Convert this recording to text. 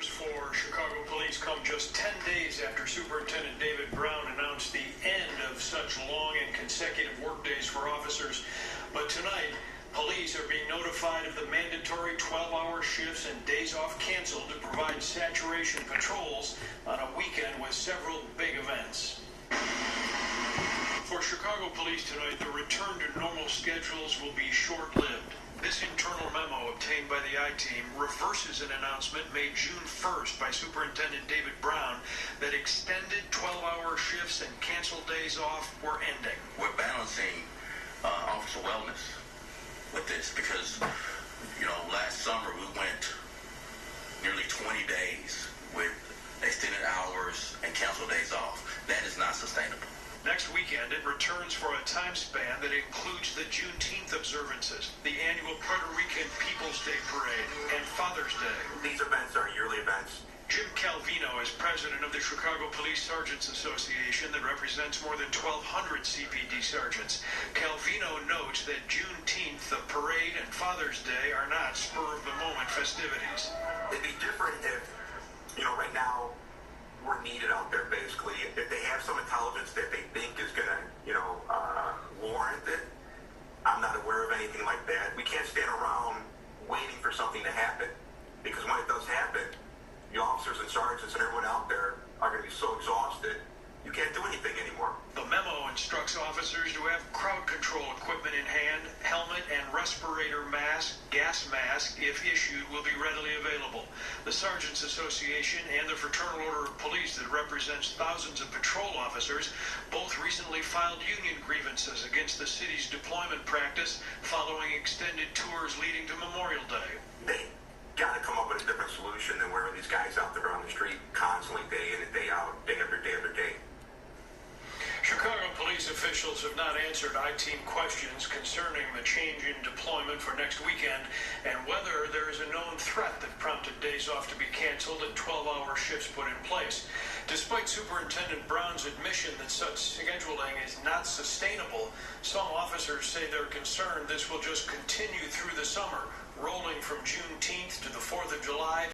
For Chicago police come just 10 days after Superintendent David Brown announced the end of such long and consecutive workdays for officers. But tonight, police are being notified of the mandatory 12-hour shifts and days off canceled to provide saturation patrols on a weekend with several big events. For Chicago police tonight, the return to normal schedules will be short-lived. This internal memo obtained by the I-Team reverses an announcement made June 1st by Superintendent David Brown that extended 12-hour shifts and canceled days off were ending. We're balancing officer wellness with this because, last summer we went nearly 20 days with extended hours and canceled days off. That is not sustainable. Next weekend, it returns for a time span that includes the Juneteenth observances, the annual Puerto Rican People's Day Parade, and Father's Day. These events are yearly events. Jim Calvino is president of the Chicago Police Sergeants Association that represents more than 1,200 CPD sergeants. Calvino notes that Juneteenth, the parade, and Father's Day are not spur-of-the-moment festivities. It'd be different if, right now, we're needed out there, basically. If they have some intelligence that they think is going to, warrant it, I'm not aware of anything like that. We can't stand around waiting for something to happen, because when it does happen, the officers and sergeants and everyone out there are going to be so exhausted, you can't do anything anymore. The memo instructs officers to have crowd control equipment in hand, helmet and respirator mask, gas mask, if issued, will be readily available. The Sergeants Association and the Fraternal Order of Police that represents thousands of patrol officers both recently filed union grievances against the city's deployment practice following extended tours leading to Memorial Day. They got to come up with a different solution than wearing these guys out there on the street constantly, day in and day out, day after day after day. Chicago police officials have not answered I-Team questions concerning the change in deployment for next weekend and whether there is a known threat that prompted days off to be canceled and 12-hour shifts put in place. Despite Superintendent Brown's admission that such scheduling is not sustainable, some officers say they're concerned this will just continue through the summer, rolling from Juneteenth to the 4th of July.